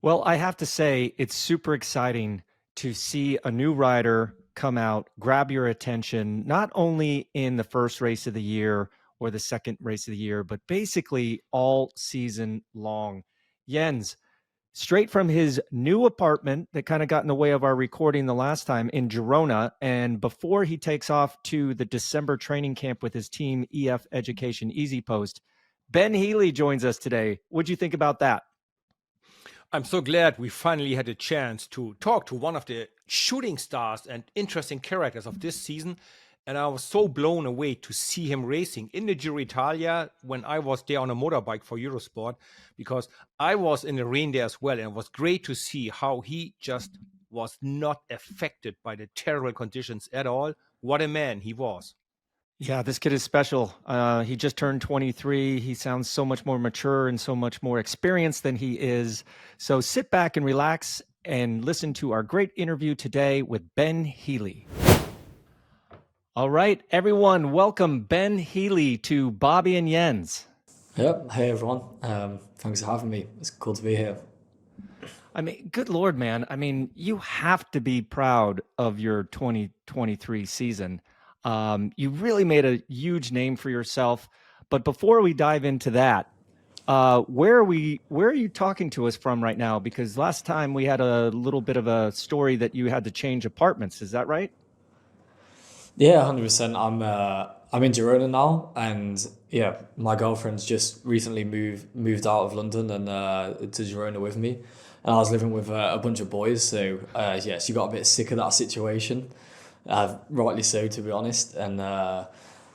Well, I have to say, it's super exciting to see a new rider come out, grab your attention, not only in the first race of the year or the second race of the year, but basically all season long. Jens, straight from his new apartment that kind of got in the way of our recording the last time in Girona, and before he takes off to the December training camp with his team, EF Education Easy Post, Ben Healy joins us today. What'd you think about that? I'm so glad we finally had a chance to talk to one of the shooting stars and interesting characters of this season. And I was so blown away to see him racing in the Giro Italia when I was there on a motorbike for Eurosport, because I was in the rain there as well. And it was great to see how he just was not affected by the terrible conditions at all. What a man he was. Yeah, this kid is special. He just turned 23. He sounds so much more mature and so much more experienced than he is. So sit back and relax and listen to our great interview today with Ben Healy. All right, everyone, welcome Ben Healy to Bobby and Jens. Yep. Hey, everyone. Thanks for having me. It's cool to be here. I mean, good Lord, man. I mean, you have to be proud of your 2023 season. You really made a huge name for yourself. But before we dive into that, where are you talking to us from right now? Because last time we had a little bit of a story that you had to change apartments. Is that right? Yeah, 100%. I'm in Girona now, and yeah, my girlfriend's just recently moved out of London and to Girona with me, and I was living with a bunch of boys. So yeah, she got a bit sick of that situation, rightly so, to be honest. And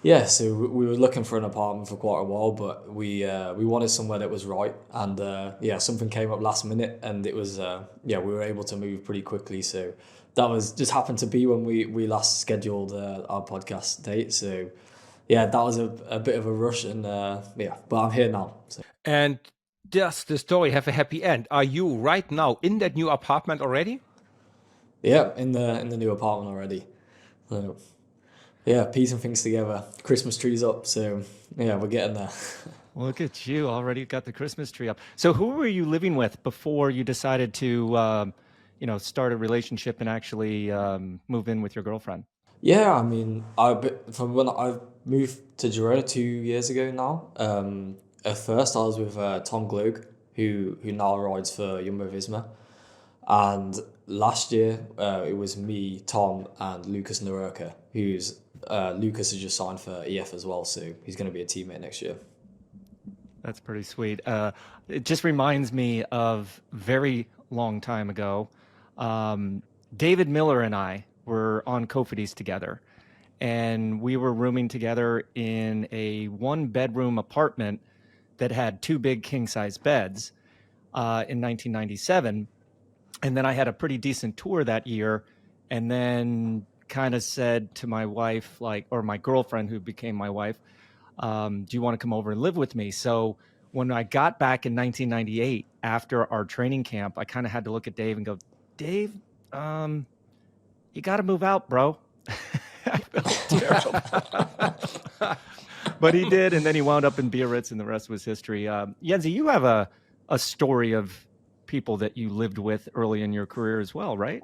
yeah, so we were looking for an apartment for quite a while, but we wanted somewhere that was right, and yeah, something came up last minute, and it was yeah, we were able to move pretty quickly. So that was just happened to be when we last scheduled our podcast date. So yeah, that was a bit of a rush, and yeah, but I'm here now. So. And does the story have a happy end? Are you right now in that new apartment already? Yeah, in the new apartment already. So yeah, piecing things together. Christmas trees up, so yeah, we're getting there. Look at you, already got the Christmas tree up. So who were you living with before you decided to, start a relationship and actually move in with your girlfriend? Yeah, I mean, from when I moved to Girona 2 years ago now. At first, I was with Tom Gloag, who now rides for Jumbo Visma, and last year it was me, Tom, and Lucas Naroka, who's Lucas has just signed for EF as well, so he's going to be a teammate next year. That's pretty sweet. It just reminds me of very long time ago. David Miller and I were on Cofidis together, and we were rooming together in a one-bedroom apartment that had two big king-size beds in 1997. And then I had a pretty decent tour that year, and then kind of said to my wife, or my girlfriend who became my wife, do you want to come over and live with me? So when I got back in 1998 after our training camp, I kind of had to look at Dave and go, Dave, you got to move out, bro. I felt terrible. But he did, and then he wound up in Biarritz, and the rest was history. Yenzi, you have a story of people that you lived with early in your career as well, right?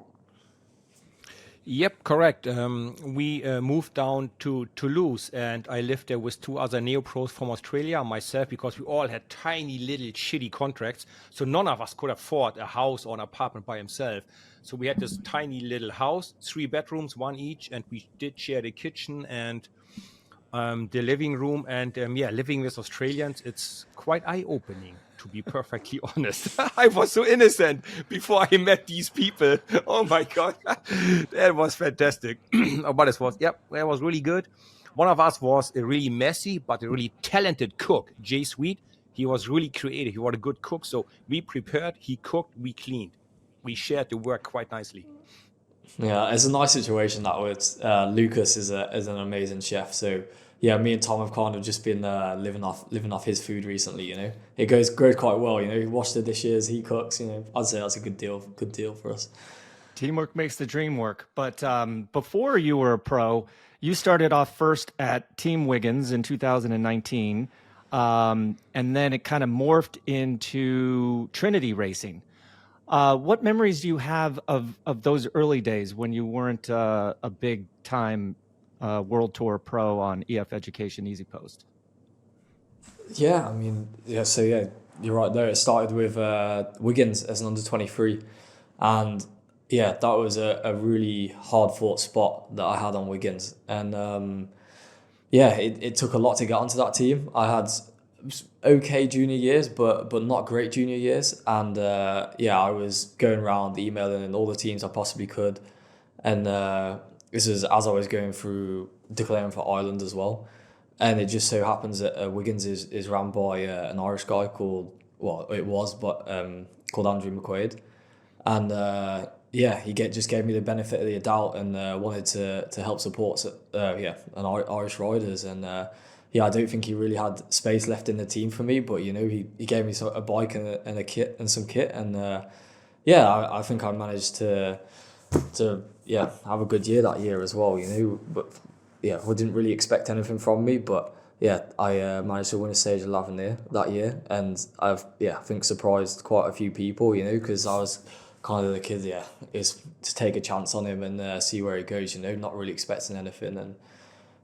Yep, correct. We moved down to Toulouse, and I lived there with two other neopros from Australia, myself, because we all had tiny little shitty contracts. So none of us could afford a house or an apartment by himself. So we had this tiny little house, 3 bedrooms, one each, and we did share the kitchen and the living room. And yeah, living with Australians, it's quite eye-opening, to be perfectly honest. I was so innocent before I met these people. Oh my God. That was fantastic. But it was really good. One of us was a really messy, but a really talented cook, Jay Sweet. He was really creative. He was a good cook. So we prepared, he cooked, we cleaned. We shared the work quite nicely. Yeah, it's a nice situation that with Lucas is an amazing chef. So yeah, me and Tom have kind of just been living off his food recently. You know, it goes quite well. You know, he washes the dishes, he cooks. You know, I'd say that's a good deal for us. Teamwork makes the dream work. But before you were a pro, you started off first at Team Wiggins in 2019, and then it kind of morphed into Trinity Racing. What memories do you have of those early days when you weren't a big time World Tour pro on EF Education Easy Post? Yeah, I mean, yeah, so yeah, you're right there. It started with Wiggins as an under 23. And yeah, that was a really hard fought spot that I had on Wiggins. And yeah, it took a lot to get onto that team. I had okay junior years, but not great junior years. And yeah, I was going around emailing in all the teams I possibly could. And this is as I was going through declaring for Ireland as well. And it just so happens that Wiggins is run by an Irish guy called, well, it was, but called Andrew McQuaid. And yeah, he just gave me the benefit of the doubt and wanted to help support yeah, Irish riders. And yeah, I don't think he really had space left in the team for me, but you know, he gave me a bike and a kit and some kit. And yeah, I think I managed to yeah, have a good year that year as well, you know. But yeah, we didn't really expect anything from me, but yeah, I managed to win a stage 11 there that year, and I think surprised quite a few people, you know, because I was kind of the kid, yeah, is to take a chance on him and see where he goes, you know, not really expecting anything. And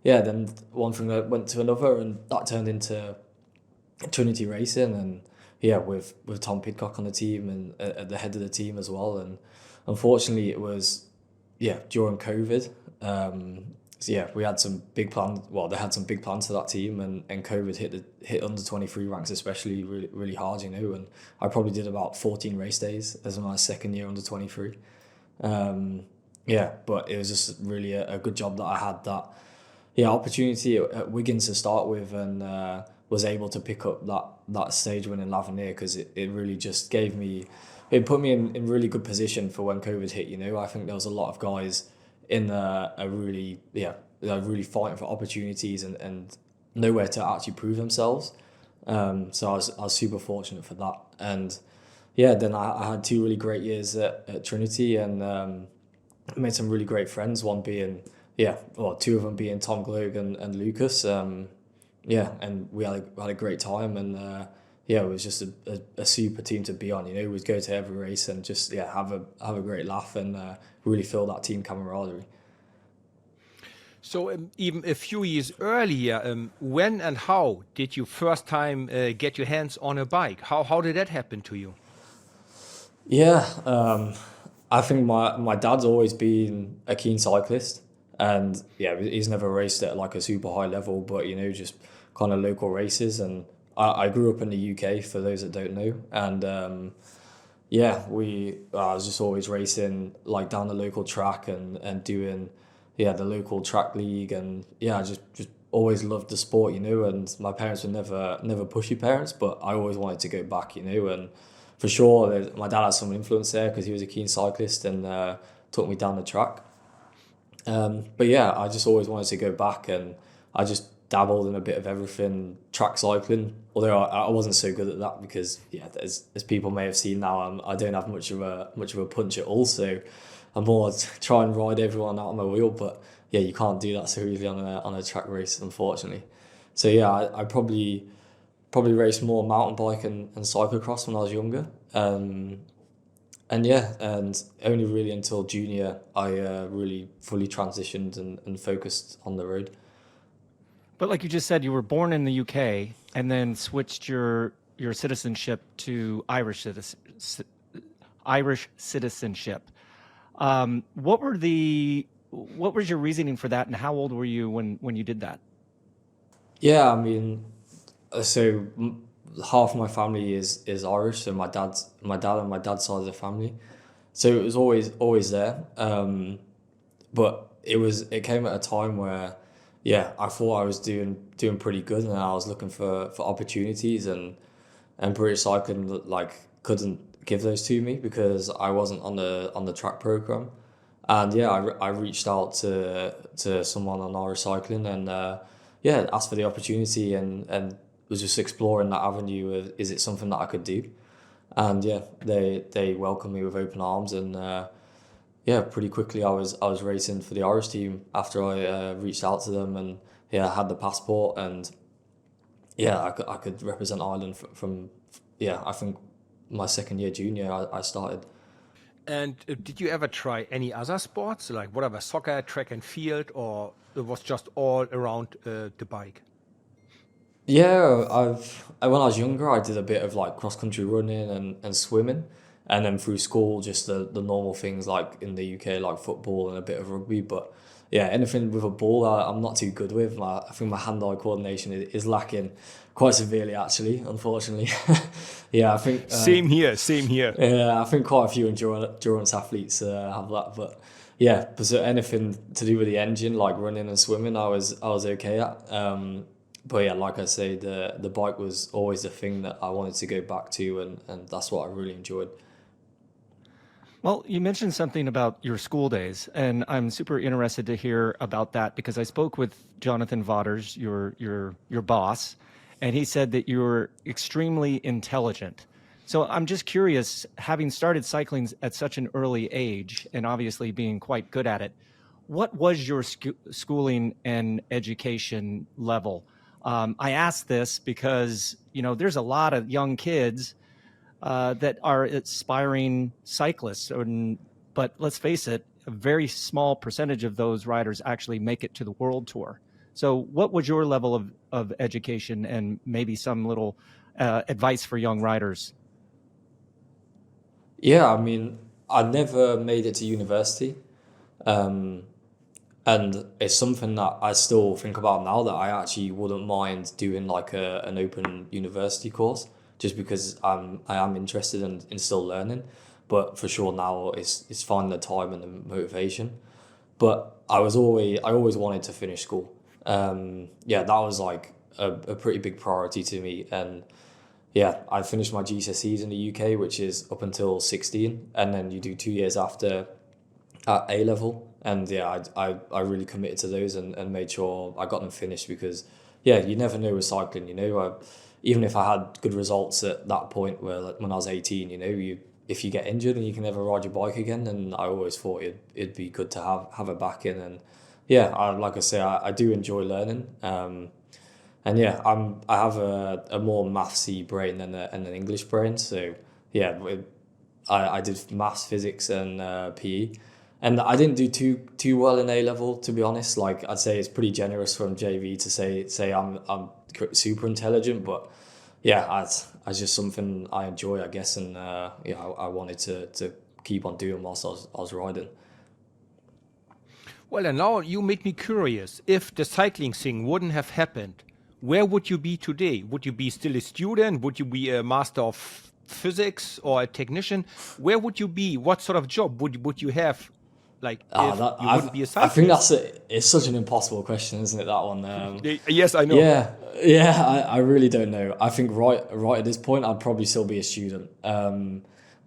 yeah, then one thing went to another, and that turned into Trinity Racing, and yeah, with Tom Pidcock on the team and at the head of the team as well. And unfortunately, it was during COVID. So yeah, we had some big plans. Well, they had some big plans for that team, and COVID hit under 23 ranks especially really really hard, you know. And I probably did about 14 race days as my second year under 23. Yeah, but it was just really a good job that I had that opportunity at Wiggins to start with, and was able to pick up that stage win in Lavernier, because it really just it put me in really good position for when COVID hit, you know. I think there was a lot of guys in a really really fighting for opportunities and nowhere to actually prove themselves. So I was super fortunate for that. And yeah, then I had 2 really great years at Trinity, and made some really great friends, one being 2 of them being Tom Gloag and Lucas. Yeah, and we had a great time, and yeah, it was just a super team to be on, you know. We'd go to every race and just have a great laugh, and really feel that team camaraderie. So even a few years earlier, when and how did you first time get your hands on a bike? How did that happen to you? Yeah, I think my dad's always been a keen cyclist, and yeah, he's never raced at like a super high level, but you know, just kind of local races. And I grew up in the UK, for those that don't know, and yeah, I was just always racing like down the local track and doing the local track league. And yeah, I just always loved the sport, you know. And my parents were never pushy parents, but I always wanted to go back, you know. And for sure, my dad had some influence there because he was a keen cyclist and took me down the track. But yeah, I just always wanted to go back, and I just dabbled in a bit of everything, track cycling. Although I wasn't so good at that because as people may have seen now, I don't have much of a punch at all. So I'm more try and ride everyone out on my wheel. But yeah, you can't do that so easily on a track race, unfortunately. So yeah, I probably raced more mountain bike and cyclocross when I was younger. And yeah, and only really until junior I really fully transitioned and focused on the road. But like you just said, you were born in the UK and then switched your citizenship to Irish citizenship. What was your reasoning for that, and how old were you when you did that? Yeah, I mean, so half my family is Irish, so my dad and my dad's side of the family. So it was always there. But it came at a time where I thought I was doing pretty good, and I was looking for opportunities, and British Cycling like couldn't give those to me because I wasn't on the track program. And yeah, I reached out to someone on Irish Cycling, and asked for the opportunity, and was just exploring that avenue of, is it something that I could do? And yeah, they welcomed me with open arms, and pretty quickly I was racing for the Irish team after I reached out to them, and I had the passport, and I could represent Ireland from I think my second year junior, I started. And did you ever try any other sports, like whatever, soccer, track and field, or it was just all around the bike? Yeah, when I was younger, I did a bit of like cross country running and swimming, and then through school, just the normal things like in the UK, like football and a bit of rugby. But yeah, anything with a ball, I'm not too good with. I think my hand-eye coordination is lacking quite severely, actually, unfortunately. Yeah, I think. Same here, same here. Yeah, I think quite a few endurance athletes have that, but yeah, but so anything to do with the engine, like running and swimming, I was okay at. But yeah, like I say, the bike was always the thing that I wanted to go back to, and that's what I really enjoyed. Well, you mentioned something about your school days, and I'm super interested to hear about that because I spoke with Jonathan Vaughters, your boss, and he said that you were extremely intelligent. So I'm just curious, having started cycling at such an early age and obviously being quite good at it, what was your schooling and education level? I ask this because, there's a lot of young kids that are aspiring cyclists. But let's face it, a very small percentage of those riders actually make it to the world tour. So what was your level of education and maybe some little advice for young riders? Yeah, I mean, I never made it to university. Um, And it's something that I still think about now that I actually wouldn't mind doing like an open university course just because I am interested in still learning. But for sure now it's finding the time and the motivation. But I always wanted to finish school. Yeah, that was like a pretty big priority to me. And yeah, I finished my GCSEs in the UK, which is up until 16, and then you do 2 years after at A level. And yeah, I really committed to those and made sure I got them finished because yeah, you never know with cycling, even if I had good results at that point where like, when I was 18, if you get injured and you can never ride your bike again, then I always thought it'd be good to have a back in. And yeah, like I say, I do enjoy learning. And yeah, I have a more mathsy brain than an English brain. So yeah, I did maths, physics, and PE, and I didn't do too well in A level, to be honest. Like I'd say it's pretty generous from JV to say I'm super intelligent, but yeah, it's just something I enjoy, I guess, and yeah, I wanted to keep on doing whilst I was riding. Well, and now you made me curious. If the cycling thing wouldn't have happened, where would you be today? Would you be still a student? Would you be a master of physics or a technician? Where would you be? What sort of job would you have? Like if you wouldn't be a I think cyclist? it's such an impossible question, isn't it? That one. Yes, I know. Yeah, I really don't know. I think right at this point, I'd probably still be a student.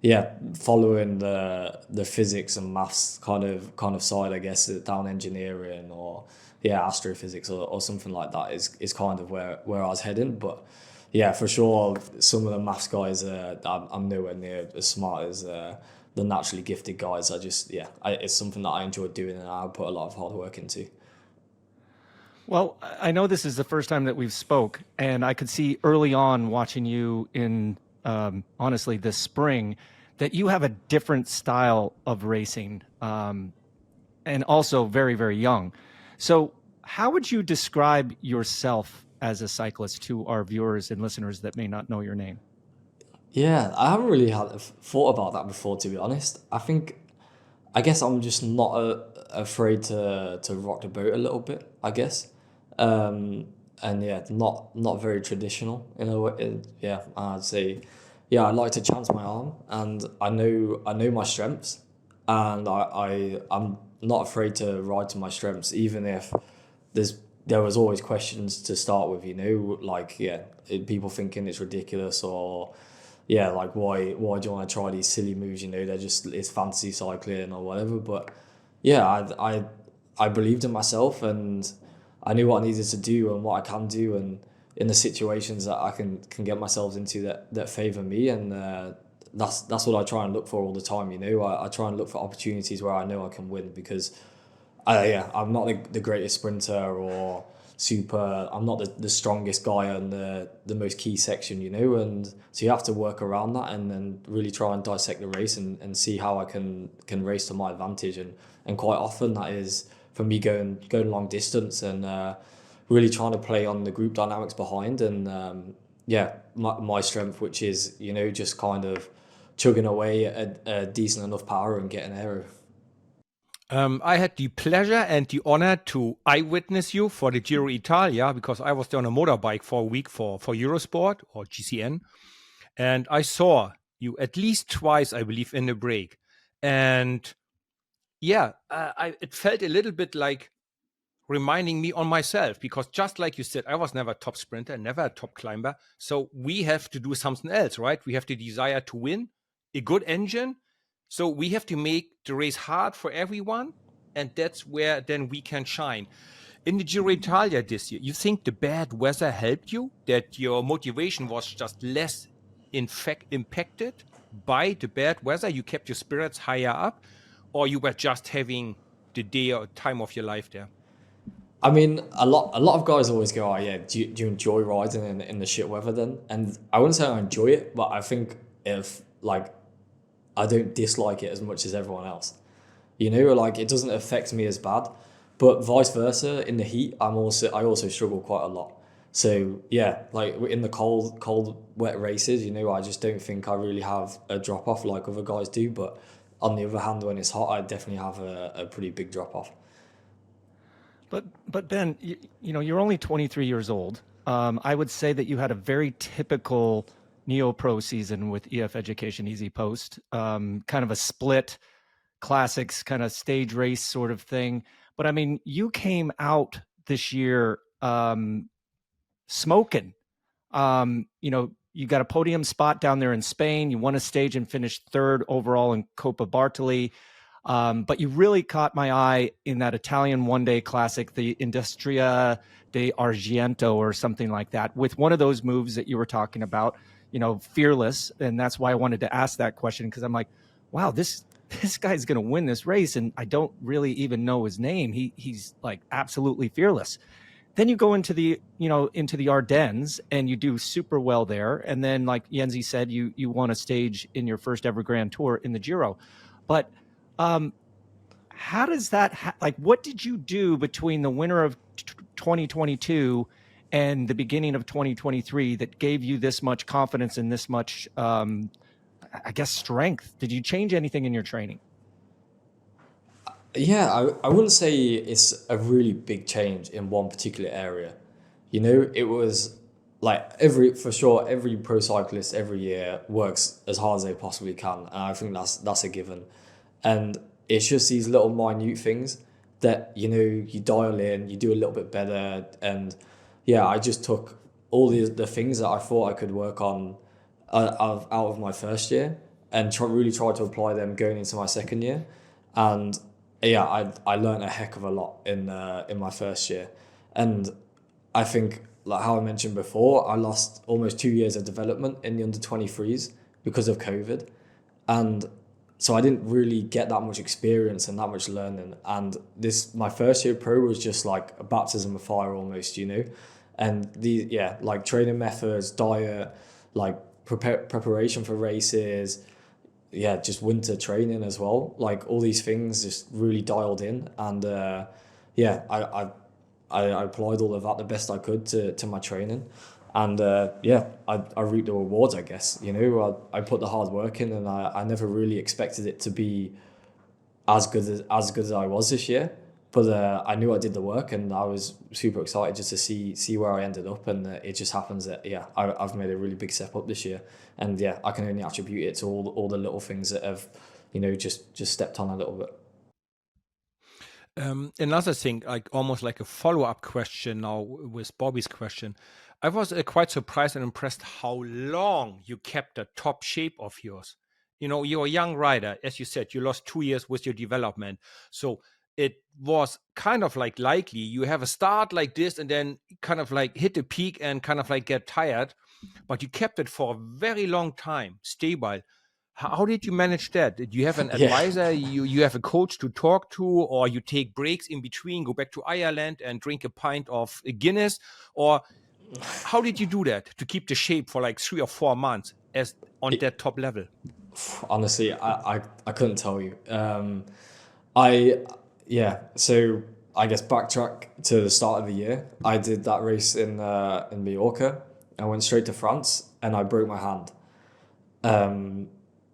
Yeah, following the physics and maths kind of side, I guess, down engineering or yeah, astrophysics or something like that is kind of where I was heading. But yeah, for sure, some of the maths guys, I'm nowhere near as smart as the naturally gifted guys. It's something that I enjoy doing and I put a lot of hard work into. Well, I know this is the first time that we've spoke, and I could see early on watching you in, honestly, this spring, that you have a different style of racing, and also very, very young. So how would you describe yourself as a cyclist to our viewers and listeners that may not know your name? Yeah, I haven't really had thought about that before, to be honest. I guess I'm just not afraid to rock the boat a little bit, I guess. And yeah, not very traditional in a way. Yeah, I'd say, yeah, I like to chance my arm, and I know my strengths, and I'm not afraid to ride to my strengths, even if there was always questions to start with, like yeah, people thinking it's ridiculous or yeah, like why do you want to try these silly moves? They're just it's fantasy cycling or whatever. But yeah, I believed in myself and I knew what I needed to do and what I can do and in the situations that I can get myself into that favour me and that's what I try and look for all the time. I try and look for opportunities where I know I can win because I'm not the greatest sprinter or I'm not the strongest guy on the most key section, and so you have to work around that and then really try and dissect the race and see how I can race to my advantage. And quite often that is for me going long distance and really trying to play on the group dynamics behind and my strength, which is, just kind of chugging away at a decent enough power and getting aero. I had the pleasure and the honor to eyewitness you for the Giro Italia because I was there on a motorbike for a week for Eurosport or GCN. And I saw you at least twice, I believe, in the break. And it felt a little bit like reminding me on myself because just like you said, I was never a top sprinter, never a top climber. So we have to do something else, right? We have the desire to win, a good engine. So we have to make the race hard for everyone. And that's where then we can shine. In the Giro Italia this year, you think the bad weather helped you? That your motivation was just less impacted by the bad weather? You kept your spirits higher up? Or you were just having the day or time of your life there? I mean, a lot of guys always go, "Oh yeah, do you enjoy riding in the shit weather then?" And I wouldn't say I enjoy it, but I think if I don't dislike it as much as everyone else, like it doesn't affect me as bad. But vice versa, in the heat, I also struggle quite a lot. So yeah, like in the cold, wet races, I just don't think I really have a drop off like other guys do. But on the other hand, when it's hot, I definitely have a pretty big drop off. But Ben, you're only 23 years old. I would say that you had a very typical neo-pro season with EF Education Easy Post, kind of a split classics kind of stage race sort of thing. But I mean, you came out this year smoking. You got a podium spot down there in Spain. You won a stage and finished third overall in Coppa Bartoli. But you really caught my eye in that Italian one-day classic, the Industria de Argento or something like that, with one of those moves that you were talking about, fearless. And that's why I wanted to ask that question, because I'm like, wow, this guy's going to win this race. And I don't really even know his name. He's like absolutely fearless. Then you go into the Ardennes and you do super well there. And then, like Yenzi said, you won a stage in your first ever Grand Tour in the Giro. But how does that what did you do between the winter of 2022 and the beginning of 2023 that gave you this much confidence and this much I guess strength? Did you change anything in your training? Yeah, I wouldn't say it's a really big change in one particular area. It was like every pro cyclist every year works as hard as they possibly can, and I think that's a given. And it's just these little minute things that you dial in, you do a little bit better, and yeah, I just took all the things that I thought I could work on out of my first year and really tried to apply them going into my second year, and yeah, I learned a heck of a lot in my first year, and I think, like how I mentioned before, I lost almost 2 years of development in the under 23s because of COVID, and so I didn't really get that much experience and that much learning. And my first year pro was just like a baptism of fire almost, and like training methods, diet, like preparation for races, just winter training as well. Like all these things just really dialed in, and I applied all of that the best I could to my training, and I reaped the rewards, I guess. I put the hard work in, and I never really expected it to be as good as I was this year. But I knew I did the work, and I was super excited just to see where I ended up. And it just happens that I've made a really big step up this year, and I can only attribute it to all the little things that have just stepped on a little bit. Another thing, like almost like a follow-up question now with Bobby's question. I was quite surprised and impressed how long you kept the top shape of yours. You're a young rider. As you said, you lost 2 years with your development. So it was kind of like likely you have a start like this and then kind of like hit the peak and kind of like get tired. But you kept it for a very long time, stable. How did you manage that? Did you have an Yeah. advisor? You have a coach to talk to, or you take breaks in between, go back to Ireland and drink a pint of Guinness? Or how did you do that to keep the shape for like 3 or 4 months as on that top level? Honestly, I couldn't tell you. I yeah. So I guess backtrack to the start of the year. I did that race in Mallorca. I went straight to France and I broke my hand.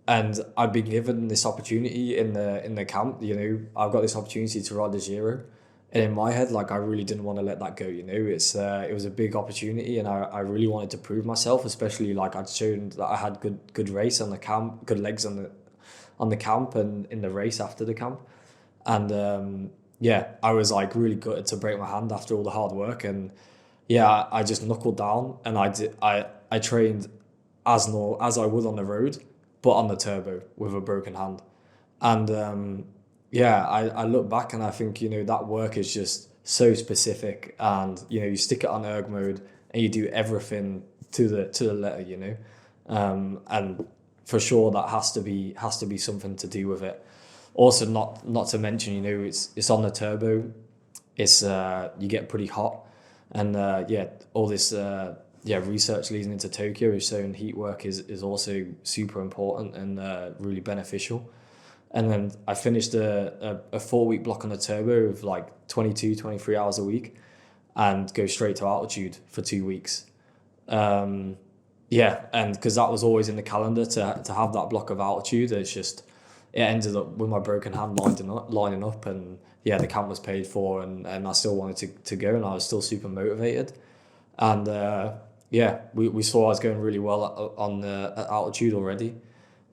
And I've been given this opportunity in the camp. You know, I've got this opportunity to ride the Giro, and in my head, like I really didn't want to let that go. You know, it was a big opportunity, and I really wanted to prove myself. Especially like I'd shown that I had good race on the camp, good legs on the camp, and in the race after the camp, and yeah, I was like really gutted to break my hand after all the hard work, and yeah, I just knuckled down, and I trained as I would on the road, but on the turbo with a broken hand. And yeah, I look back and I think, you know, that work is just so specific, and you know, you stick it on erg mode and you do everything to the letter, you know. And for sure that has to be something to do with it. Also, not to mention, you know, it's on the turbo. It's you get pretty hot, and yeah, all this research leading into Tokyo is showing heat work is also super important and really beneficial. And then I finished a 4-week block on the turbo of like 22, 23 hours a week, and go straight to altitude for 2 weeks. Yeah, and because that was always in the calendar to have that block of altitude, it ended up with my broken hand lining up, and yeah, the camp was paid for, and I still wanted to go, and I was still super motivated. And yeah, we saw I was going really well at altitude already.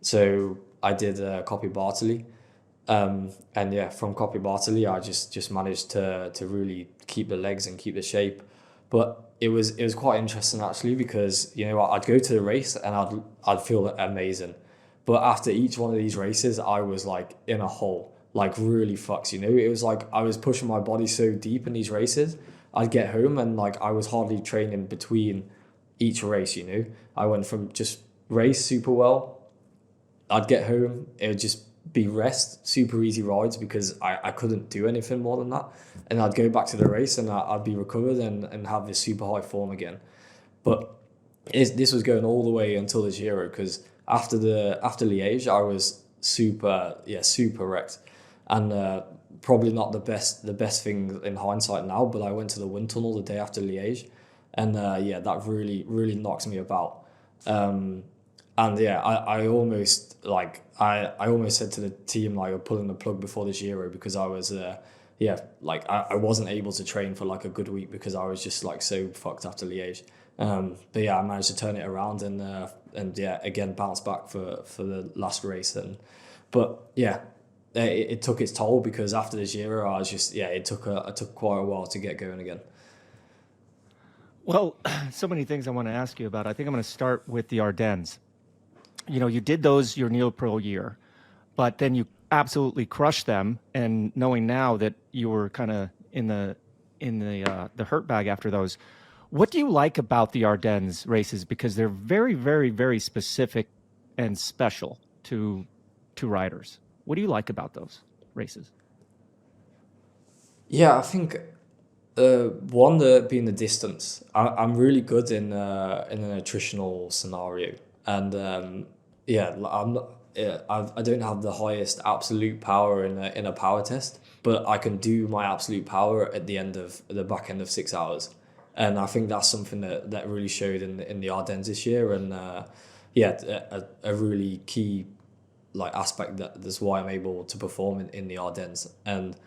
So I did Copy Bartley. And yeah, from Copy Bartley, I just managed to really keep the legs and keep the shape. But it was quite interesting actually, because you know, I'd go to the race and I'd feel amazing. But after each one of these races, I was like in a hole, like really fucked, you know? It was like I was pushing my body so deep in these races. I'd get home and like I was hardly training between each race, you know? I went from just race super well. I'd get home, it would just be rest, super easy rides, because I couldn't do anything more than that. And I'd go back to the race and I'd be recovered and have this super high form again. But this was going all the way until the Giro, because after Liège, I was super wrecked, and probably not the best thing in hindsight now. But I went to the wind tunnel the day after Liège, and yeah, that really knocks me about. And yeah, I almost said to the team like, I'm pulling the plug before the Giro, because I was I wasn't able to train for like a good week because I was just like so fucked after Liège. But yeah, I managed to turn it around and yeah, again bounce back for the last race. But yeah, it took its toll, because after the Giro, I was just it took quite a while to get going again. Well, so many things I want to ask you about. I think I'm going to start with the Ardennes. You know, you did those your Neopro year, but then you absolutely crushed them. And knowing now that you were kind of in the hurt bag after those, what do you like about the Ardennes races? Because they're very, very, very specific and special to riders. What do you like about those races? Yeah, I think being the distance. I'm really good in an attritional scenario, and yeah, I'm not. Yeah, I don't have the highest absolute power in a power test, but I can do my absolute power at the back end of 6 hours, and I think that's something that really showed in the Ardennes this year, and yeah, a really key like aspect that's why I'm able to perform in the Ardennes. And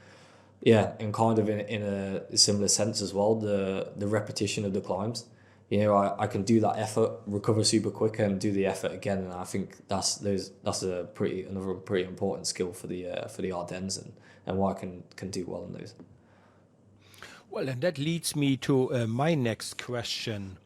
yeah, and kind of in a similar sense as well, the repetition of the climbs. You know, I can do that effort, recover super quick, and do the effort again. And I think that's another pretty important skill for the Ardennes, and why I can do well in those. Well, and that leads me to my next question.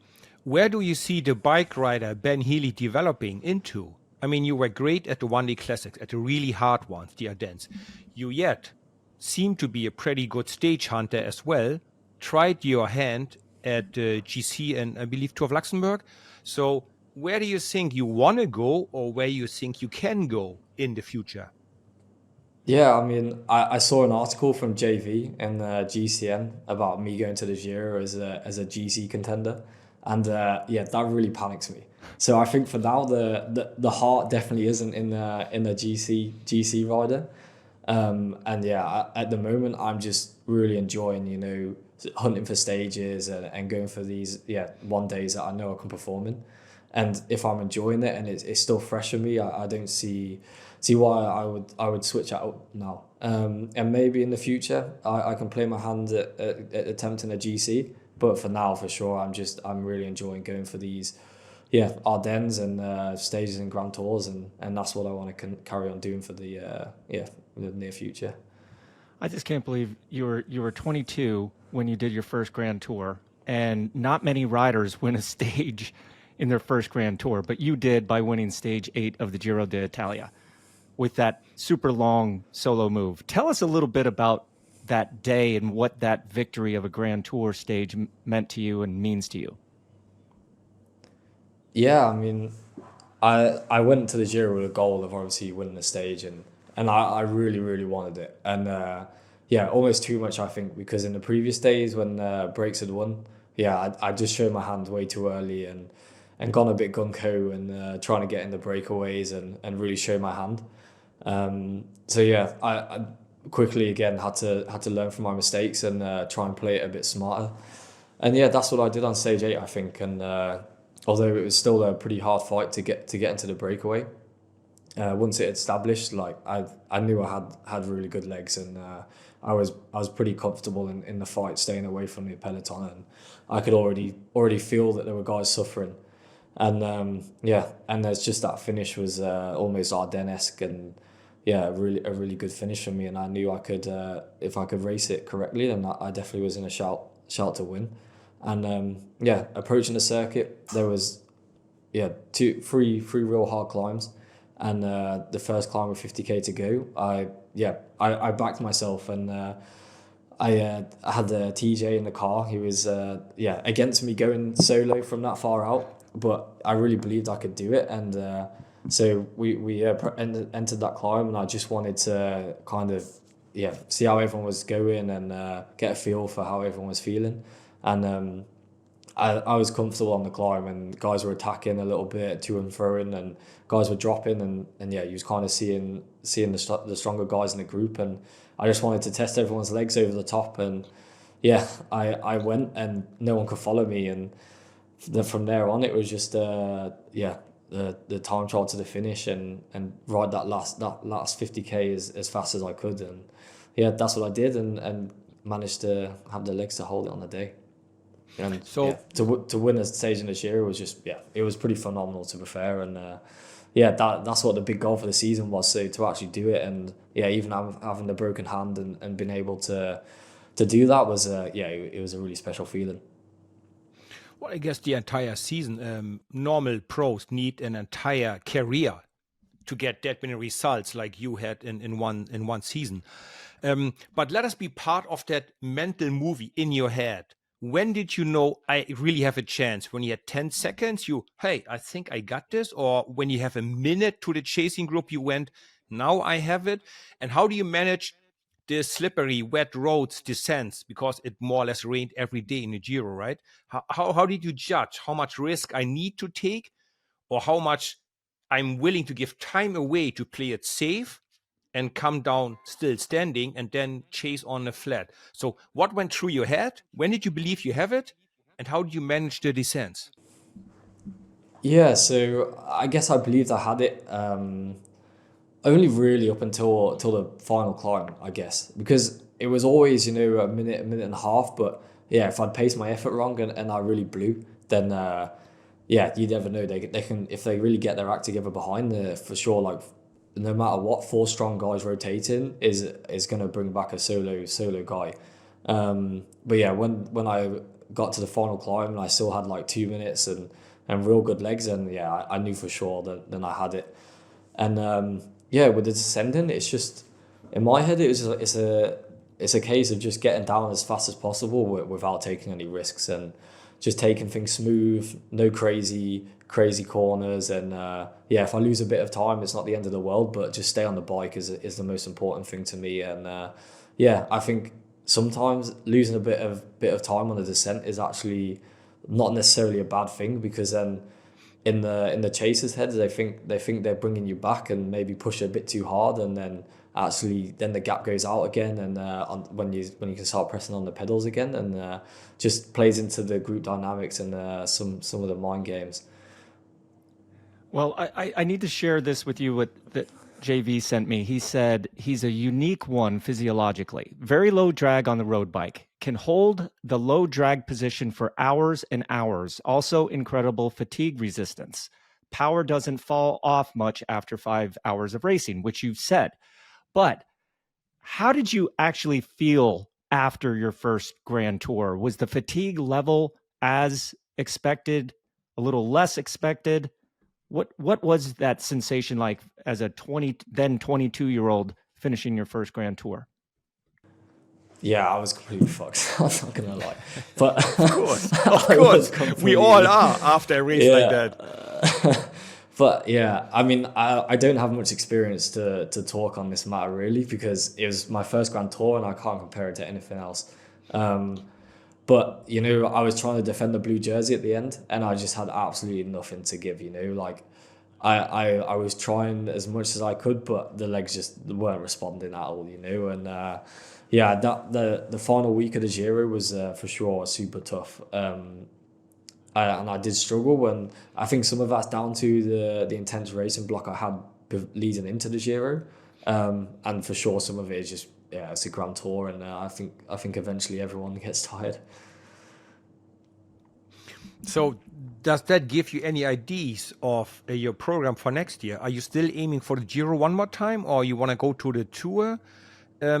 Where do you see the bike rider Ben Healy developing into? I mean, you were great at the one-day classics, at the really hard ones, the Ardennes. You yet seem to be a pretty good stage hunter as well. Tried your hand at GC and I believe Tour of Luxembourg. So where do you think you want to go, or where you think you can go in the future? Yeah, I mean, I saw an article from JV in GCN about me going to the Giro as a GC contender, and yeah, that really panics me. So I think for now, the heart definitely isn't in the GC rider, and yeah, at the moment, I'm just really enjoying, hunting for stages and going for these, one days that I know I can perform in. And if I'm enjoying it and it's still fresh for me, I don't see why I would switch it up now. And maybe in the future, I can play my hand at attempting a GC. But for now, for sure, I'm really enjoying going for these, Ardennes and stages and Grand Tours, and that's what I want to carry on doing for the near future. I just can't believe you were 22 when you did your first Grand Tour, and not many riders win a stage in their first Grand Tour, but you did by winning stage 8 of the Giro d'Italia with that super long solo move. Tell us a little bit about that day and what that victory of a Grand Tour stage meant to you and means to you. Yeah, I mean, I went to the Giro with a goal of obviously winning the stage, and I really really wanted it, and yeah, almost too much I think, because in the previous days when Breaks had won, yeah, I just showed my hand way too early and gone a bit gung ho and trying to get in the breakaways and really show my hand. So yeah, I quickly again had to learn from my mistakes and try and play it a bit smarter. And yeah, that's what I did on stage 8, I think. And although it was still a pretty hard fight to get into the breakaway, once it established, like I knew I had really good legs, and I was pretty comfortable in the fight, staying away from the peloton, and I could already feel that there were guys suffering. And yeah, and there's just that finish was almost Ardennes-esque, and yeah, a really good finish for me. And I knew I could, if I could race it correctly, then I definitely was in a shout to win. And yeah, approaching the circuit, there was three real hard climbs, and the first climb with 50k to go, I backed myself, and I had the TJ in the car. He was against me going solo from that far out, but I really believed I could do it, and so we entered that climb, and I just wanted to kind of see how everyone was going and get a feel for how everyone was feeling, and I was comfortable on the climb, and guys were attacking a little bit to and fro, and guys were dropping, and yeah, you was kind of seeing the stronger guys in the group, and I just wanted to test everyone's legs over the top, and yeah, I went, and no one could follow me, and from there on it was just the time trial to the finish, and ride that last 50k as fast as I could, and yeah, that's what I did, and managed to have the legs to hold it on the day. And So yeah, to win a stage in this year was just it was pretty phenomenal, to be fair, and that's what the big goal for the season was. So to actually do it, and even having the broken hand and being able to do that was it was a really special feeling. well, I guess the entire season, normal pros need an entire career to get that many results like you had in one season. But let us be part of that mental movie in your head. When did you know I really have a chance? When you had 10 seconds, hey, I think I got this? Or when you have a minute to the chasing group, you went, now I have it? And how do you manage the slippery, wet roads, descents? Because it more or less rained every day in the Giro, right? How did you judge how much risk I need to take, or how much I'm willing to give time away to play it safe and come down still standing and then chase on a flat? So what went through your head? When did you believe you have it? And how did you manage the descents? Yeah, so I guess I believed I had it. Only really up until the final climb, I guess, because it was always a minute and a half. But yeah, if I'd paced my effort wrong and I really blew, then you never know. They can, if they really get their act together behind for sure. Like, no matter what, 4 strong guys rotating is going to bring back a solo guy. But yeah, when I got to the final climb and I still had like 2 minutes and real good legs, and yeah, I knew for sure that then I had it. And with the descending, it's just, in my head, it's a case of just getting down as fast as possible without taking any risks. And just taking things smooth, no crazy corners, and if I lose a bit of time, it's not the end of the world, but just stay on the bike is the most important thing to me. And I think sometimes losing a bit of time on the descent is actually not necessarily a bad thing, because then in the chasers' heads, they think they're bringing you back and maybe push it a bit too hard, and then actually then the gap goes out again, and when you can start pressing on the pedals again, and just plays into the group dynamics and some of the mind games. Well, I need to share this with you, what that JV sent me. He said he's a unique one physiologically. Very low drag on the road bike. Can hold the low drag position for hours and hours. Also incredible fatigue resistance. Power doesn't fall off much after 5 hours of racing, which you've said. But how did you actually feel after your first Grand Tour? Was the fatigue level as expected, a little less expected? What was that sensation like as a 22-year-old finishing your first Grand Tour? Yeah, I was completely fucked. I'm not gonna lie, but Of course, we all are after a race like that. But yeah, I mean, I don't have much experience to talk on this matter really, because it was my first Grand Tour and I can't compare it to anything else. But you know, I was trying to defend the blue jersey at the end, and I just had absolutely nothing to give. You know, like I was trying as much as I could, but the legs just weren't responding at all. You know, and that the final week of the Giro was for sure super tough. And I did struggle, and I think some of that's down to the intense racing block I had leading into the Giro, and for sure some of it is just it's a Grand Tour, and I think eventually everyone gets tired. So does that give you any ideas of your program for next year? Are you still aiming for the Giro one more time, or you want to go to the Tour,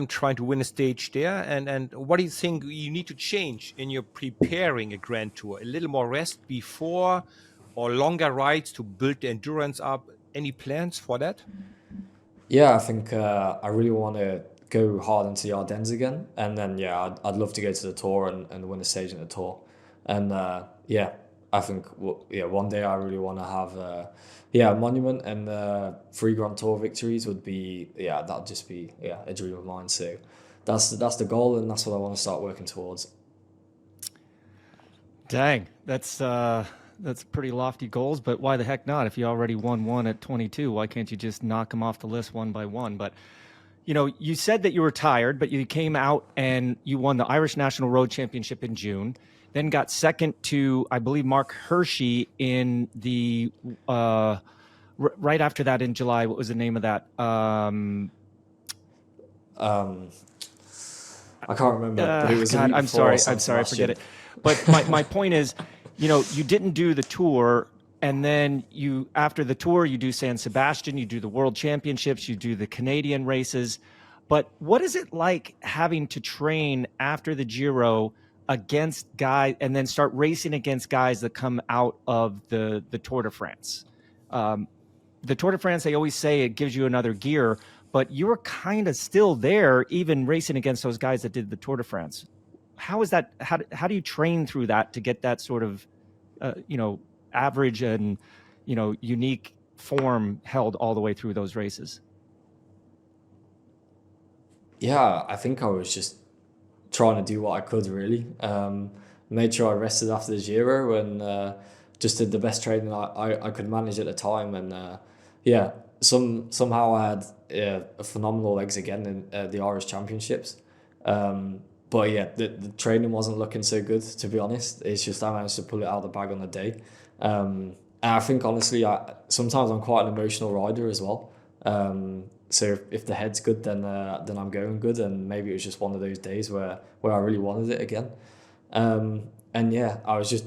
trying to win a stage there? And what do you think you need to change in your preparing a Grand Tour? A little more rest before, or longer rides to build the endurance up? Any plans for that? Yeah, I think I really want to go hard into the Ardennes again, and then I'd love to go to the Tour and win a stage in the Tour, and I think one day I really want to have a monument, and 3 Grand Tour victories would be that'd just be a dream of mine. So that's the goal, and that's what I want to start working towards. Dang, that's pretty lofty goals, but why the heck not? If you already won one at 22, why can't you just knock them off the list one by one? But you know, you said that you were tired, but you came out and you won the Irish National Road Championship in June, then got second to, I believe, Mark Hershey in the right after that in July. What was the name of that? I can't remember. But it was God, I'm sorry, forget it. But my point is, you know, you didn't do the Tour, and then after the Tour, you do San Sebastian, you do the World Championships, you do the Canadian races. But what is it like having to train after the Giro against guys and then start racing against guys that come out of the Tour de France? The Tour de France, they always say it gives you another gear, but you were kind of still there, even racing against those guys that did the Tour de France. How is that? How do you train through that to get that sort of, average and, unique form held all the way through those races? Yeah, I think I was just trying to do what I could really. Made sure I rested after the Giro, and just did the best training I could manage at the time. And somehow I had a phenomenal legs again in the Irish Championships. But yeah, the training wasn't looking so good, to be honest. It's just I managed to pull it out of the bag on the day. And I think honestly, sometimes I'm quite an emotional rider as well. So if the head's good, then I'm going good, and maybe it was just one of those days where I really wanted it again. And yeah, I was just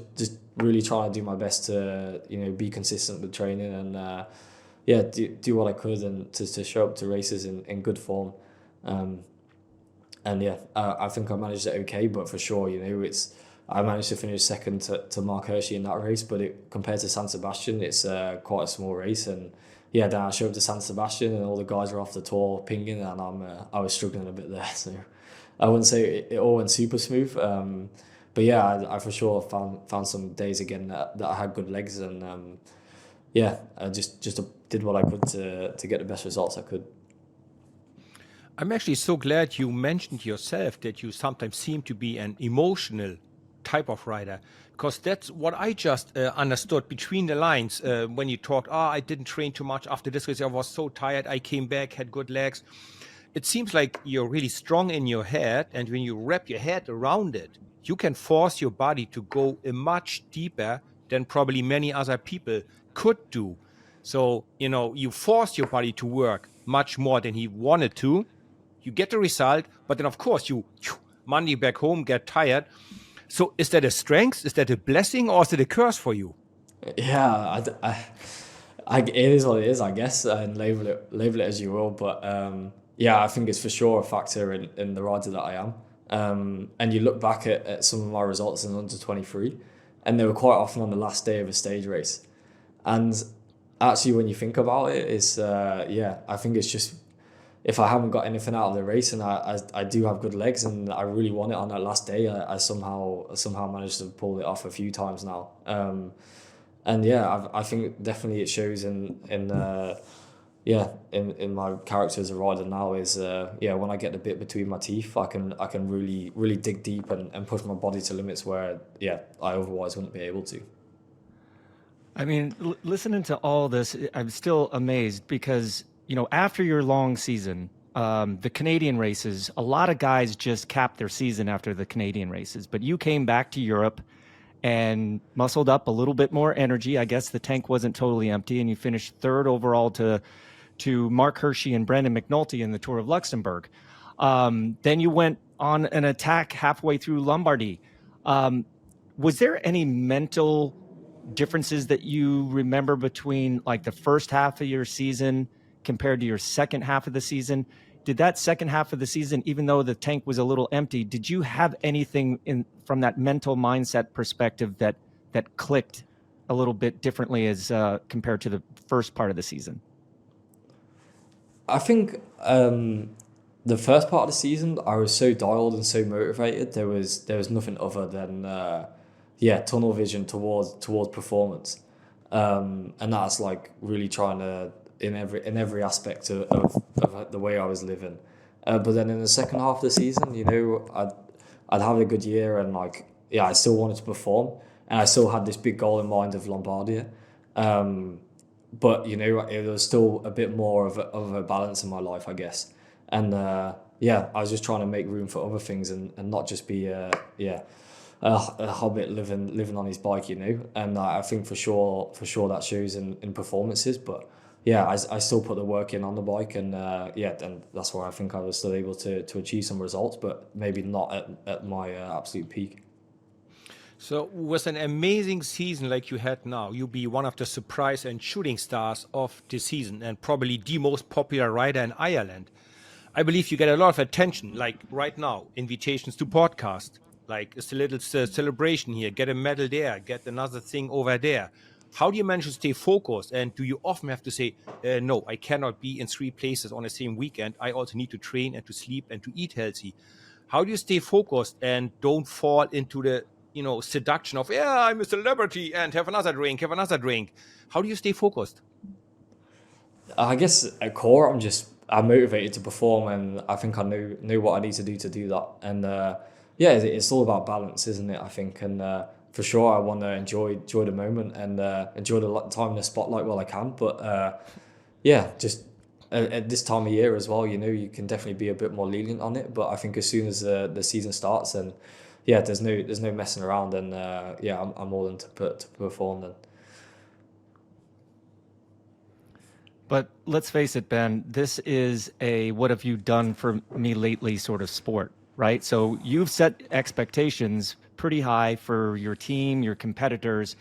really trying to do my best to be consistent with training, and do what I could and to show up to races in good form. And yeah, I think I managed it okay, but for sure, I managed to finish second to Mark Hershey in that race, but compared to San Sebastian, it's quite a small race. And yeah, then I showed up to San Sebastian and all the guys were off the Tour pinging, and I was struggling a bit there. So I wouldn't say it all went super smooth, but yeah, I for sure found some days again that I had good legs, and yeah, I just did what I could to get the best results I could. I'm actually so glad you mentioned yourself that you sometimes seem to be an emotional type of rider, because that's what I just understood between the lines when you talked. I didn't train too much after this race. I was so tired. I came back, had good legs. It seems like you're really strong in your head, and when you wrap your head around it, you can force your body to go much deeper than probably many other people could do. So, you force your body to work much more than he wanted to. You get the result, but then of course you Monday back home, get tired. So is that a strength? Is that a blessing, or is it a curse for you? Yeah, it is what it is, I guess, and label it as you will. But yeah, I think it's for sure a factor in the rider that I am. And you look back at some of my results in under 23, and they were quite often on the last day of a stage race. And actually, when you think about it, it's yeah, I think it's just if I haven't got anything out of the race and I do have good legs and I really want it on that last day, I somehow managed to pull it off a few times now. And yeah, I think definitely it shows in my character as a rider now is yeah, when I get the bit between my teeth, I can really dig deep and push my body to limits where yeah, I otherwise wouldn't be able to. I mean, listening to all this, I'm still amazed because, after your long season, the Canadian races, a lot of guys just capped their season after the Canadian races, but you came back to Europe and muscled up a little bit more energy. I guess the tank wasn't totally empty, and you finished third overall to Mark Hershey and Brendan McNulty in the Tour of Luxembourg. Then you went on an attack halfway through Lombardy. Was there any mental differences that you remember between like the first half of your season compared to your second half of the season? Did that second half of the season, even though the tank was a little empty, did you have anything from that mental mindset perspective that clicked a little bit differently as compared to the first part of the season? I think the first part of the season, I was so dialed and so motivated. There was nothing other than tunnel vision towards performance, and that's like really trying to in every aspect of the way I was living. But then in the second half of the season, I'd have a good year and like yeah, I still wanted to perform and I still had this big goal in mind of Lombardia. But it was still a bit more of a balance in my life, I guess. And yeah, I was just trying to make room for other things and not just be a hobbit living on his bike, And I think for sure that shows in performances. But yeah, I still put the work in on the bike, and and that's where I think I was still able to achieve some results, but maybe not at my absolute peak. So with an amazing season like you had now, you'll be one of the surprise and shooting stars of the season and probably the most popular rider in Ireland. I believe you get a lot of attention, like right now, invitations to podcast. Like it's a little celebration here, get a medal there, get another thing over there. How do you manage to stay focused? And do you often have to say, no, I cannot be in 3 places on the same weekend. I also need to train and to sleep and to eat healthy. How do you stay focused and don't fall into the seduction of, yeah, I'm a celebrity and have another drink. How do you stay focused? I guess at core, I'm motivated to perform, and I think I know what I need to do that. And yeah, it's all about balance, isn't it? I think, and for sure, I want to enjoy the moment and enjoy the time in the spotlight while I can. But yeah, just at this time of year as well, you can definitely be a bit more lenient on it. But I think as soon as the season starts, and yeah, there's no messing around, and yeah, I'm all in to perform then. But let's face it, Ben, this is a what have you done for me lately sort of sport, right? So you've set expectations pretty high for your team, your competitors.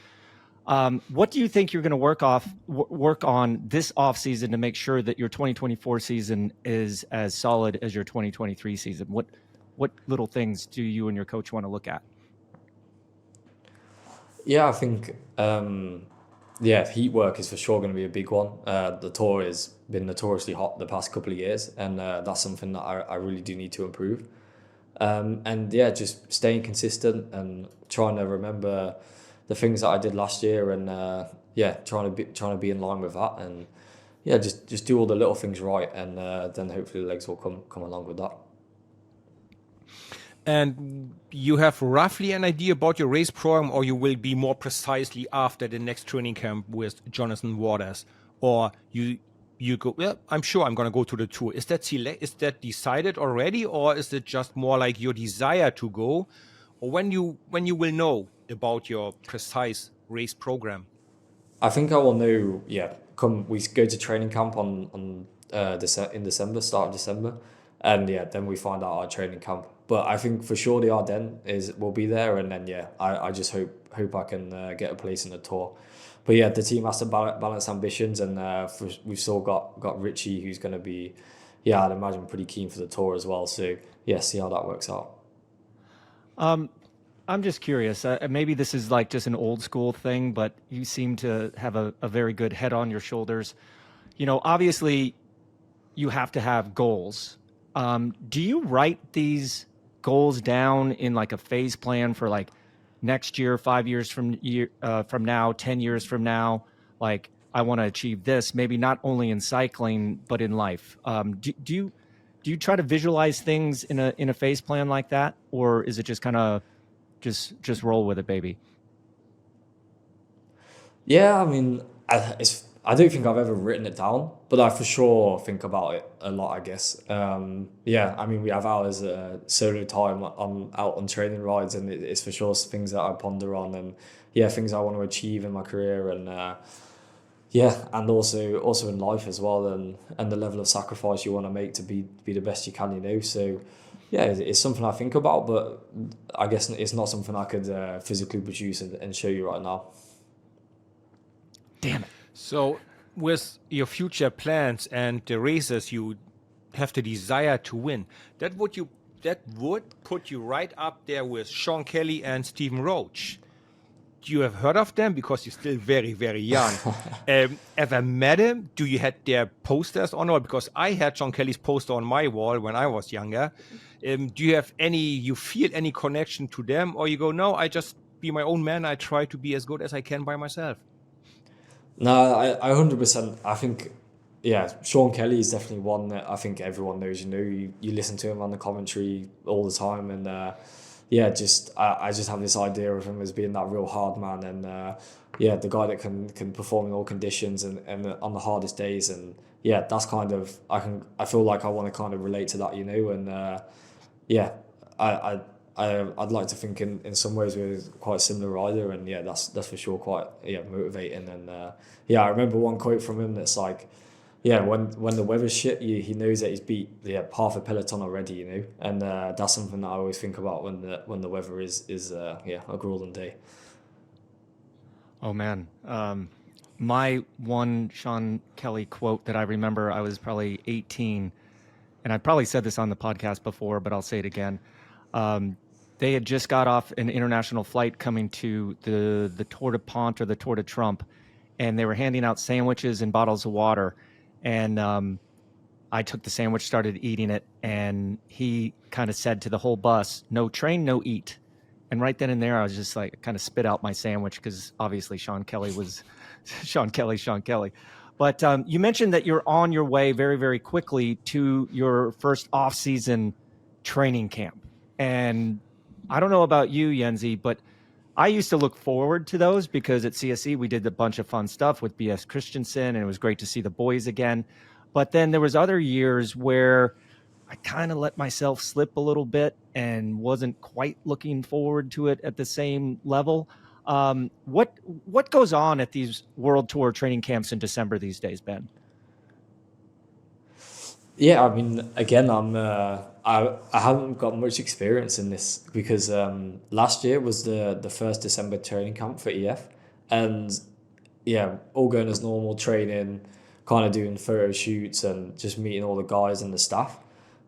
What do you think you're going to work on this offseason to make sure that your 2024 season is as solid as your 2023 season? What little things do you and your coach want to look at? Yeah, I think heat work is for sure going to be a big one. The tour has been notoriously hot the past couple of years, and that's something that I really do need to improve. And yeah, just staying consistent and trying to remember the things that I did last year, and yeah, trying to be in line with that, and yeah, just do all the little things right, and then hopefully the legs will come along with that. And you have roughly an idea about your race program, or you will be more precisely after the next training camp with Jonathan Waters, or you go, well, I'm sure I'm going to go to the Tour. Is that decided already, or is it just more like your desire to go, or when you will know about your precise race program? I think I will know. Yeah, come we go to training camp on in December, start of December, and yeah, then we find out our training camp. But I think for sure the Ardennes will be there, and then yeah, I just hope I can get a place in the Tour. But yeah, the team has to balance ambitions, and we've still got Richie, who's going to be, yeah, I'd imagine pretty keen for the Tour as well. So yeah, see how that works out. I'm just curious. Maybe this is like just an old school thing, but you seem to have a very good head on your shoulders. You know, obviously, you have to have goals. Do you write these goals down in like a phase plan for like next year, 5 years from now, 10 years from now? Like, I want to achieve this, maybe not only in cycling, but in life. Do you try to visualize things in a phase plan like that? Or is it just kind of just roll with it, baby? Yeah, I mean, I don't think I've ever written it down, but I for sure think about it a lot, I guess. Yeah, I mean, we have hours solo time out on training rides, and it's for sure things that I ponder on, and yeah, things I want to achieve in my career, and yeah, and also in life as well, and the level of sacrifice you want to make to be the best you can, you know. So yeah, it's something I think about, but I guess it's not something I could physically produce and show you right now. Damn it. So, with your future plans and the races you have the desire to win, that would put you right up there with Sean Kelly and Stephen Roach. You have heard of them because you're still very, very young. Ever met them? Do you had their posters on? Or because I had Sean Kelly's poster on my wall when I was younger. Do you have you feel any connection to them? Or you go, no, I just be my own man. I try to be as good as I can by myself. No, I 100%. I think, yeah, Sean Kelly is definitely one that I think everyone knows. You know, you listen to him on the commentary all the time, and yeah, I just have this idea of him as being that real hard man, and yeah, the guy that can perform in all conditions and on the hardest days, and yeah, that's kind of I feel like I want to kind of relate to that, you know, and yeah, I'd like to think in some ways we're quite a similar rider, and yeah, that's for sure quite motivating, and yeah, I remember one quote from him that's like, yeah, when the weather's shit, he knows that he's beat half a peloton already, you know, and that's something that I always think about when the weather is a grueling day. Oh man. My one Sean Kelly quote that I remember, I was probably 18, and I probably said this on the podcast before, but I'll say it again. They had just got off an international flight coming to the Tour de Pont or the Tour de Trump, and they were handing out sandwiches and bottles of water. And I took the sandwich, started eating it, and he kind of said to the whole bus, "No train, no eat." And right then and there, I was just like, kind of spit out my sandwich because obviously Sean Kelly was Sean Kelly. But you mentioned that you're on your way very, very quickly to your first off-season training camp. And I don't know about you, Yenzi, but I used to look forward to those because at CSE we did a bunch of fun stuff with BS Christensen, and it was great to see the boys again. But then there was other years where I kind of let myself slip a little bit and wasn't quite looking forward to it at the same level. What goes on at these World Tour training camps in December these days, Ben? Yeah, I mean, again, I haven't got much experience in this because last year was the first December training camp for EF, and yeah, all going as normal, training, kind of doing photo shoots and just meeting all the guys and the staff.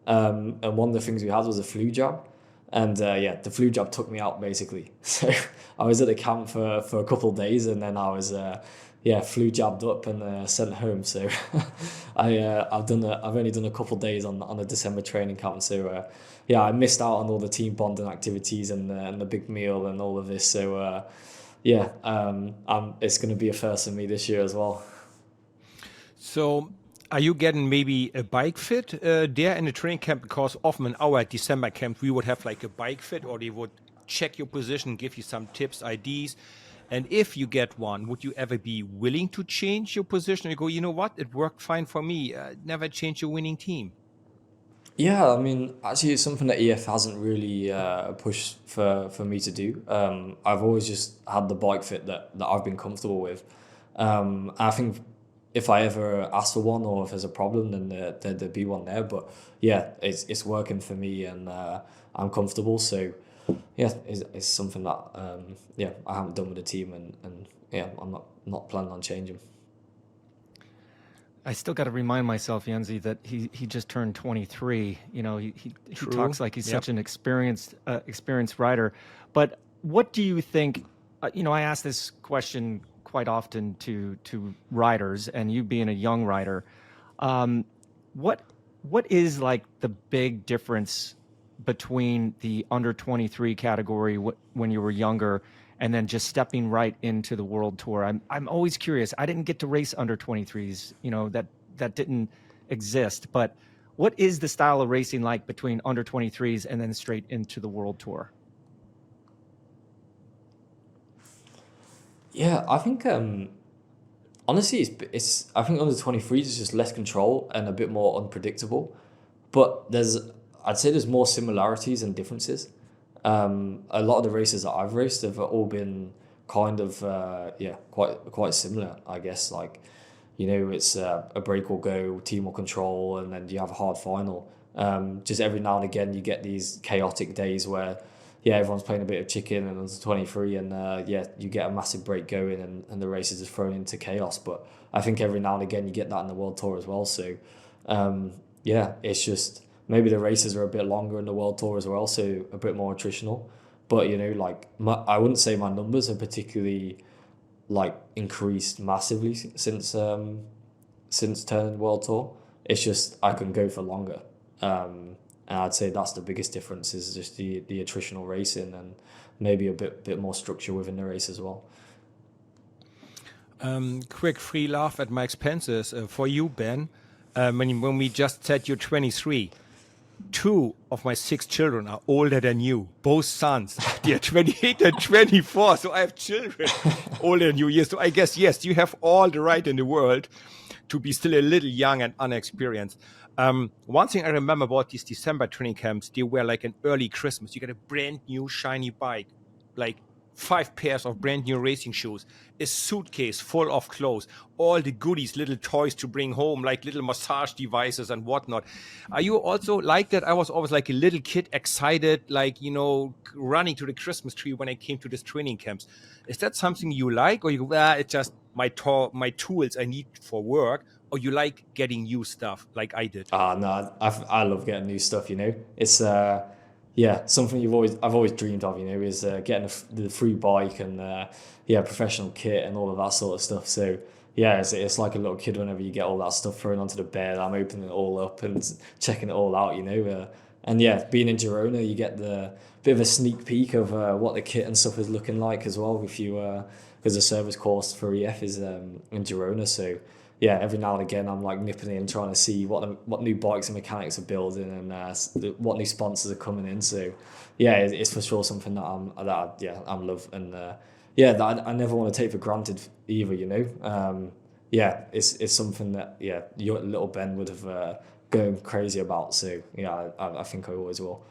And one of the things we had was a flu jab, and yeah, the flu jab took me out basically. So I was at the camp for a couple of days, and then I was yeah, flu jabbed up and sent home. So I've only done a couple days on the December training camp. So yeah, I missed out on all the team bonding activities and the big meal and all of this. So yeah, it's going to be a first for me this year as well. So, are you getting maybe a bike fit there in the training camp? Because often in our December camp, we would have like a bike fit, or they would check your position, give you some tips, ideas. And if you get one, would you ever be willing to change your position? You go, you know what? It worked fine for me. Never change your winning team. Yeah, I mean, actually, it's something that EF hasn't really pushed for me to do. I've always just had the bike fit that I've been comfortable with. I think if I ever ask for one or if there's a problem, then there'd be one there. But yeah, it's working for me and I'm comfortable. So yeah, it's something that yeah, I haven't done with the team and yeah, I'm not planning on changing. I still got to remind myself, Yenzi, that he just turned 23. You know, he True. talks like he's Yep. such an experienced rider. But what do you think? You know, I ask this question quite often to riders, and you being a young rider, um, what is like the big difference between the under 23 category when you were younger and then just stepping right into the world tour? I'm always curious. I didn't get to race under 23s, you know, that didn't exist. But what is the style of racing like between under 23s and then straight into the world tour? Yeah, I think honestly, it's I think under 23s is just less control and a bit more unpredictable. But I'd say there's more similarities and differences. A lot of the races that I've raced have all been kind of yeah, quite similar, I guess. Like, you know, it's a break or go, team or control, and then you have a hard final. Just every now and again, you get these chaotic days where, yeah, everyone's playing a bit of chicken and it's 23, and yeah, you get a massive break going, and the race is just thrown into chaos. But I think every now and again, you get that in the World Tour as well. So, yeah, it's just maybe the races are a bit longer in the World Tour as well, so a bit more attritional. But you know, like I wouldn't say my numbers are particularly like increased massively since turning World Tour. It's just I can go for longer. And I'd say that's the biggest difference is just the attritional racing and maybe a bit more structure within the race as well. Quick free laugh at my expenses for you, Ben. When we just said you're 23, 2 of my 6 children are older than you, both sons. They're 28 and 24, so I have children older than you. Yes, so I guess, yes, you have all the right in the world to be still a little young and unexperienced. One thing I remember about these December training camps, they were like an early Christmas. You get a brand new shiny bike, like 5 pairs of brand new racing shoes, a suitcase full of clothes, all the goodies, little toys to bring home, like little massage devices and whatnot. Are you also like that? I was always like a little kid, excited, like, you know, running to the Christmas tree when I came to these training camps. Is that something you like, or you go, it's just my tools I need for work, or you like getting new stuff like I did? No, I love getting new stuff. You know, it's yeah, something I've always dreamed of. You know, is getting the free bike and yeah, professional kit and all of that sort of stuff. So yeah, it's like a little kid whenever you get all that stuff thrown onto the bed. I'm opening it all up and checking it all out. You know, and yeah, being in Girona, you get the bit of a sneak peek of what the kit and stuff is looking like as well. If you because the service course for EF is in Girona, so yeah, every now and again I'm like nipping in trying to see what new bikes and mechanics are building and what new sponsors are coming in. So yeah, it's for sure something that I'm love and yeah, that I never want to take for granted either. You know, yeah, it's something that yeah, your little Ben would have going crazy about. So yeah, I think I always will.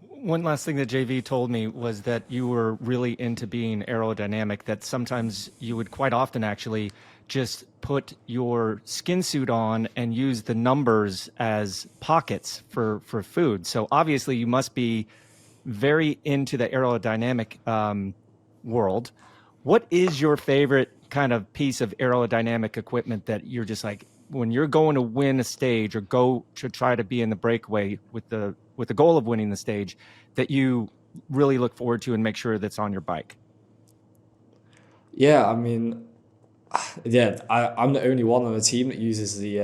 One last thing that JV told me was that you were really into being aerodynamic, that sometimes you would quite often actually just put your skin suit on and use the numbers as pockets for food. So obviously you must be very into the aerodynamic world. What is your favorite kind of piece of aerodynamic equipment that you're just like, when you're going to win a stage or go to try to be in the breakaway with the goal of winning the stage, that you really look forward to and make sure that's on your bike? Yeah, I mean, yeah, I'm the only one on the team that uses the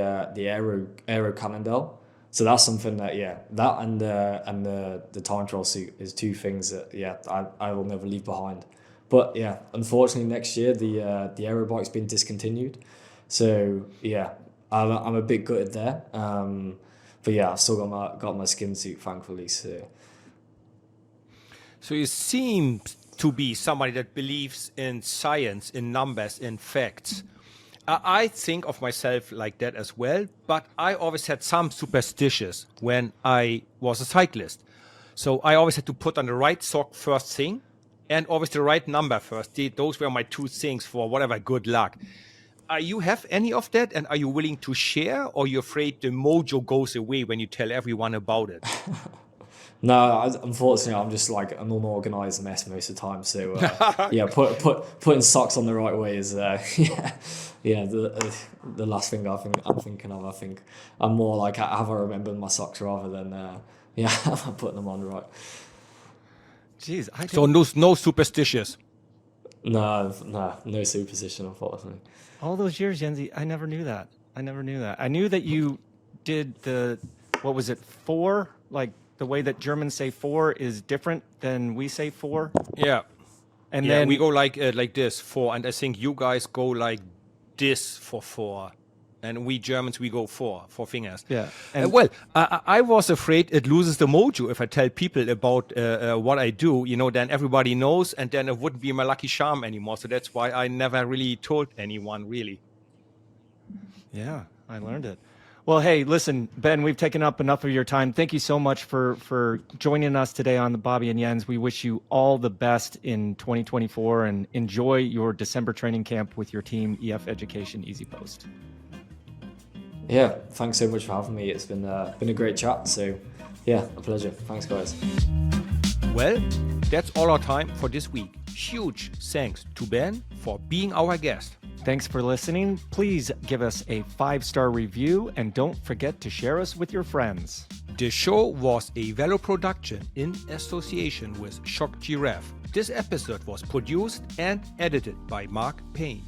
aero Cannondale. So that's something that that and the time trial suit is two things that I will never leave behind. But yeah, unfortunately next year the aero bike's been discontinued. So yeah, I'm a bit gutted there. But yeah, I've still got my skin suit, thankfully. So you seem to be somebody that believes in science, in numbers, in facts. I think of myself like that as well, but I always had some superstitions when I was a cyclist. So I always had to put on the right sock first thing and always the right number first. Those were my two things for whatever good luck. You have any of that, and are you willing to share, or are you afraid the mojo goes away when you tell everyone about it? No, unfortunately, I'm just like an unorganized mess most of the time. So yeah, putting socks on the right way is the last thing I'm thinking of. I think I'm more like, have I remembered my socks rather than putting them on right. Jeez, So no superstitious. No superstition, unfortunately. all those years, Yenzi, I never knew that. I knew that you did what was it, 4? Like the way that Germans say 4 is different than we say 4. Yeah. And Yeah, then we go like this, 4, and I think you guys go like this for 4. And we Germans, we go 4 fingers. Yeah. Well, I was afraid it loses the mojo if I tell people about what I do. Then everybody knows, and then it wouldn't be my lucky charm anymore. So that's why I never really told anyone, really. Yeah, I learned it. Well, hey, listen, Ben, we've taken up enough of your time. Thank you so much for joining us today on the Bobby and Jens. We wish you all the best in 2024 and enjoy your December training camp with your team, EF Education Easy Post. Yeah, thanks so much for having me. It's been a great chat. So yeah, a pleasure. Thanks, guys. Well, that's all our time for this week. Huge thanks to Ben for being our guest. Thanks for listening. Please give us a 5-star review and don't forget to share us with your friends. The show was a Velo production in association with Shocked Giraffe. This episode was produced and edited by Mark Payne.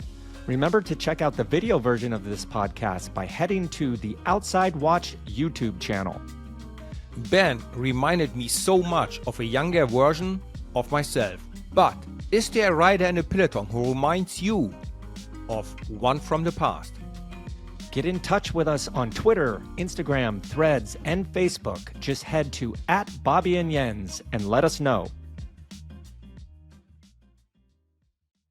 Remember to check out the video version of this podcast by heading to the Outside Watch YouTube channel. Ben reminded me so much of a younger version of myself. But is there a rider in a peloton who reminds you of one from the past? Get in touch with us on Twitter, Instagram, Threads, and Facebook. Just head to @Bobby and Jens and let us know.